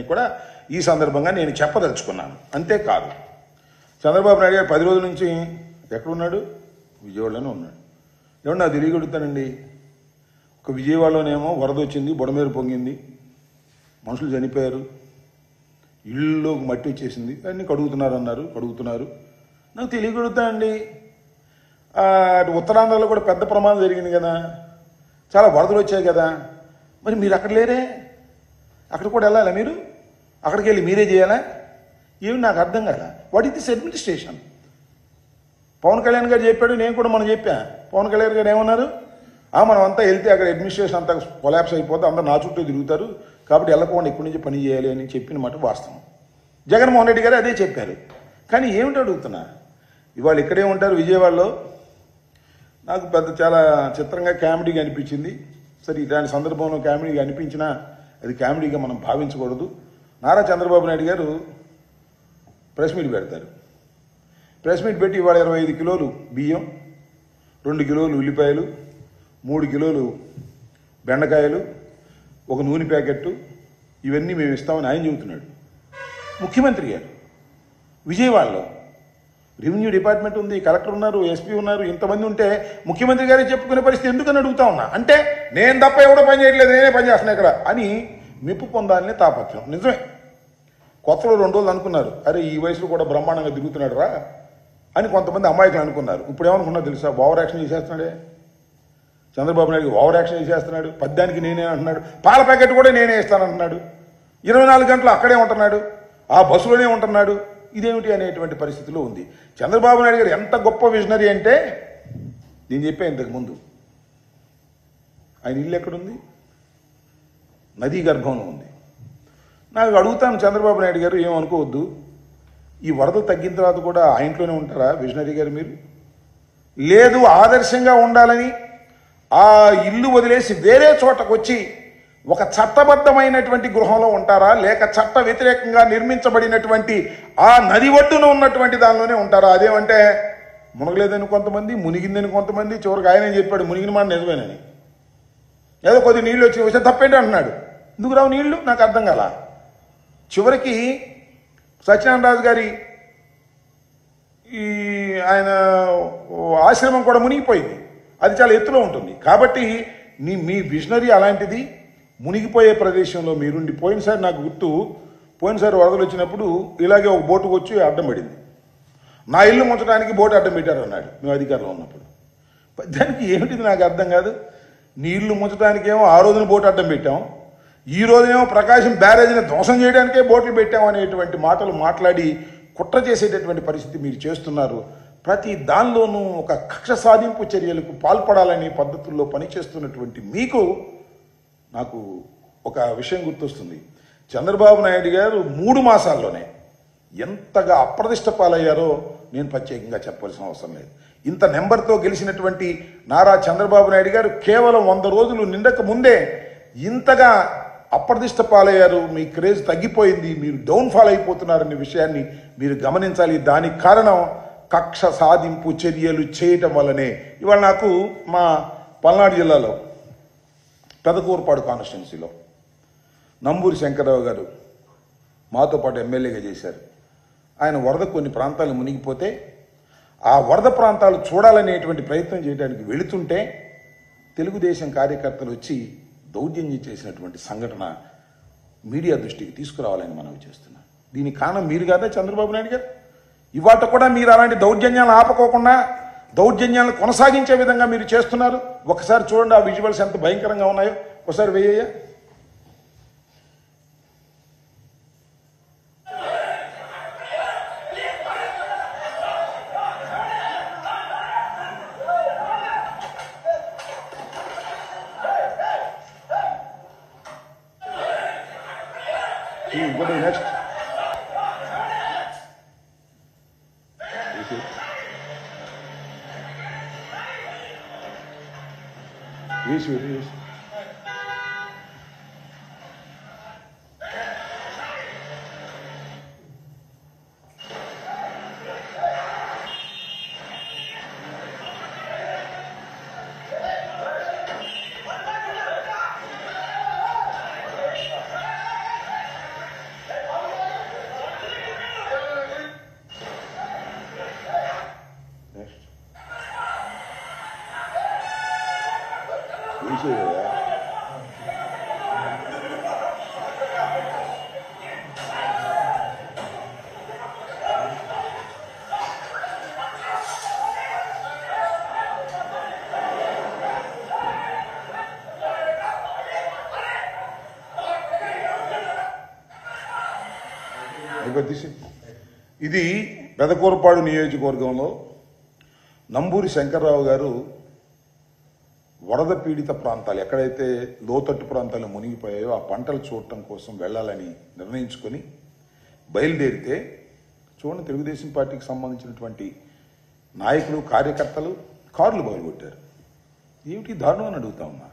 కూడా ఈ సందర్భంగా నేను చెప్పదలుచుకున్నాను. అంతేకాదు చంద్రబాబు నాయుడు గారు 10 రోజుల నుంచి ఎక్కడున్నాడు? విజయవాడలోనే ఉన్నాడు. ఏమన్నా నాకు తెలియగలుగుతానండి. ఒక విజయవాడలోనేమో వరద వచ్చింది, బుడమేరు పొంగింది, మనుషులు చనిపోయారు, ఇళ్ళలోకి మట్టి వచ్చేసింది, అన్నీ కడుగుతున్నారు. నాకు తెలియగలుగుతానండి. ఉత్తరాంధ్రలో కూడా పెద్ద ప్రమాదం జరిగింది కదా, చాలా వరదలు వచ్చాయి కదా, మరి మీరు అక్కడ లేరే? అక్కడ కూడా వెళ్ళాలా మీరు? అక్కడికి వెళ్ళి మీరే చేయాలా? ఏమి నాకు అర్థం కాదా. What is this administration? Pawan Kalyan garu చెప్పాడు, నేను కూడా మనం చెప్పా. పవన్ కళ్యాణ్ గారు ఏమన్నారు? మనం అంతా వెళ్తే అక్కడ అడ్మినిస్ట్రేషన్ అంతా కొలాప్స్ అయిపోతే అందరూ నా చుట్టూ తిరుగుతారు, కాబట్టి వెళ్ళకుండా ఇక్కడి నుంచి పని చేయాలి అని చెప్పిన మాట వాస్తవం. జగన్మోహన్ రెడ్డి గారు అదే చెప్పారు. కానీ ఏమిటి అడుగుతున్నా, ఇవాళ ఇక్కడే ఉంటారు విజయవాడలో. నాకు చాలా చిత్రంగా కామెడీగా అనిపించింది. సరే, ఇలాంటి సందర్భంలో కామెడీగా అనిపించినా అది కామెడీగా మనం భావించకూడదు. నారా చంద్రబాబు నాయుడు గారు ప్రెస్ మీట్ పెడతారు. ప్రెస్ మీట్ పెట్టి ఇవాళ 25 కిలోలు బియ్యం, 2 కిలోలు ఉల్లిపాయలు, 3 కిలోలు బెండకాయలు, ఒక నూనె ప్యాకెట్టు, ఇవన్నీ మేము ఇస్తామని ఆయన చెబుతున్నాడు. ముఖ్యమంత్రి గారు విజయవాడలో రెవెన్యూ డిపార్ట్మెంట్ ఉంది, కలెక్టర్ ఉన్నారు, ఎస్పీ ఉన్నారు, ఇంతమంది ఉంటే ముఖ్యమంత్రి గారే చెప్పుకునే పరిస్థితి ఎందుకని అడుగుతా ఉన్నా. అంటే నేను తప్ప ఎవడో పని చేయట్లేదు, నేనే పని చేస్తున్నా ఇక్కడ అని మెప్పు పొందాలనే తాపత్రం. నిజమే, కొత్తలో 2 రోజులు అనుకున్నారు, అరే ఈ వయసులో కూడా బ్రహ్మాండంగా తిరుగుతున్నాడు రా అని కొంతమంది అమాయకులు అనుకున్నారు. ఇప్పుడు ఏమనుకున్నారు తెలుసా? ఓవర్ యాక్షన్ చేసేస్తున్నాడే చంద్రబాబు నాయుడు. ఓవర్ యాక్షన్ చేసేస్తున్నాడు. పద్యానికి నేనే అంటున్నాడు, పాల ప్యాకెట్ కూడా నేనే ఇస్తానంటున్నాడు, 24 గంటలు అక్కడే ఉంటున్నాడు, ఆ బస్సులోనే ఉంటున్నాడు. ఇదేమిటి అనేటువంటి పరిస్థితిలో ఉంది. చంద్రబాబు నాయుడు గారు ఎంత గొప్ప విజనరీ అంటే, నేను చెప్పాను ఇంతకుముందు, ఆయన ఇల్లు ఎక్కడుంది? నదీ గర్భంలో ఉంది. నాకు అడుగుతాను, చంద్రబాబు నాయుడు గారు ఏమనుకోవద్దు, ఈ వరదలు తగ్గిన తర్వాత కూడా ఆ ఇంట్లోనే ఉంటారా విజనరీ గారు మీరు? లేదు, ఆదర్శంగా ఉండాలని ఆ ఇల్లు వదిలేసి వేరే చోటకు వచ్చి ఒక చట్టబద్ధమైనటువంటి గృహంలో ఉంటారా, లేక చట్ట వ్యతిరేకంగా నిర్మించబడినటువంటి ఆ నది ఒడ్డున ఉన్నటువంటి దానిలోనే ఉంటారా? అదేమంటే మునగలేదని కొంతమంది, మునిగిందని కొంతమంది, చివరికి ఆయనే చెప్పాడు మునిగిన మాట నిజమేనని. ఏదో కొద్ది నీళ్ళు వచ్చి తప్పేంటి అంటున్నాడు. ఎందుకు రావు నీళ్లు? నాకు అర్థం కాల. చివరికి సత్యనారాయణ రాజు గారి ఆయన ఆశ్రమం కూడా మునిగిపోయింది. అది చాలా ఎత్తులో ఉంటుంది. కాబట్టి మీ విజనరీ అలాంటిది. మునిగిపోయే ప్రదేశంలో మీరుండి, పోయినసారి నాకు గుర్తు, పోయినసారి వరదలు వచ్చినప్పుడు ఇలాగే ఒక బోటుకు వచ్చి అడ్డం పడింది. నా ఇల్లు ముంచడానికి బోటు అడ్డం పెట్టారు అన్నాడు మేము అధికారంలో ఉన్నప్పుడు. దానికి ఏమిటిది నాకు అర్థం కాదు. నీ ఇల్లు ముంచడానికేమో ఆ రోజున బోటు అడ్డం పెట్టాం, ఈ రోజునేమో ప్రకాశం బ్యారేజ్ని ధ్వంసం చేయడానికే బోట్లు పెట్టాం అనేటువంటి మాటలు మాట్లాడి కుట్ర చేసేటటువంటి పరిస్థితి మీరు చేస్తున్నారు. ప్రతి దానిలోనూ ఒక కక్ష సాధింపు చర్యలకు పాల్పడాలనే పద్ధతుల్లో పనిచేస్తున్నటువంటి మీకు నాకు ఒక విషయం గుర్తొస్తుంది. చంద్రబాబు నాయుడు గారు 3 మాసాల్లోనే ఎంతగా అప్రదిష్ట పాలయ్యారో నేను ప్రత్యేకంగా చెప్పాల్సిన అవసరం లేదు. ఇంత నెంబర్తో గెలిచినటువంటి నారా చంద్రబాబు నాయుడు గారు కేవలం 100 రోజులు నిండక ముందే ఇంతగా అప్రదిష్ట పాలయ్యారు. మీ క్రేజ్ తగ్గిపోయింది, మీరు డౌన్ఫాల్ అయిపోతున్నారనే విషయాన్ని మీరు గమనించాలి. దానికి కారణం కక్ష సాధింపు చర్యలు చేయటం వల్లనే. ఇవాళ నాకు మా పల్నాడు జిల్లాలో పెదకూరుపాడు కాన్స్టిట్యున్సీలో నంబూరి శంకర్రావు గారు మాతో పాటు ఎమ్మెల్యేగా చేశారు. ఆయన వరద కొన్ని ప్రాంతాలు మునిగిపోతే ఆ వరద ప్రాంతాలు చూడాలనేటువంటి ప్రయత్నం చేయడానికి వెళుతుంటే తెలుగుదేశం కార్యకర్తలు వచ్చి దౌర్జన్యం చేసినటువంటి సంఘటన మీడియా దృష్టికి తీసుకురావాలని మనవి చేస్తున్నాం. దీనికి కారణం మీరు కాదా చంద్రబాబు నాయుడు గారు? ఇవాళ కూడా మీరు అలాంటి దౌర్జన్యాలను ఆపకోకుండా దౌర్జన్యాలను కొనసాగించే విధంగా మీరు చేస్తున్నారు. ఒకసారి చూడండి ఆ విజువల్స్ ఎంత భయంకరంగా ఉన్నాయో. ఒకసారి వేయ్యా. Next Yes. కొద్దిసి ఇది పెదకూరపాడు నియోజకవర్గంలో నంబూరి శంకర్రావు గారు వరద పీడిత ప్రాంతాలు ఎక్కడైతే లోతట్టు ప్రాంతాలు మునిగిపోయాయో ఆ పంటలు చూడటం కోసం వెళ్ళాలని నిర్ణయించుకొని బయలుదేరితే చూడండి, తెలుగుదేశం పార్టీకి సంబంధించినటువంటి నాయకులు కార్యకర్తలు కార్లు బయలుగొట్టారు. ఏమిటి దారుణం అని అడుగుతా ఉన్నా.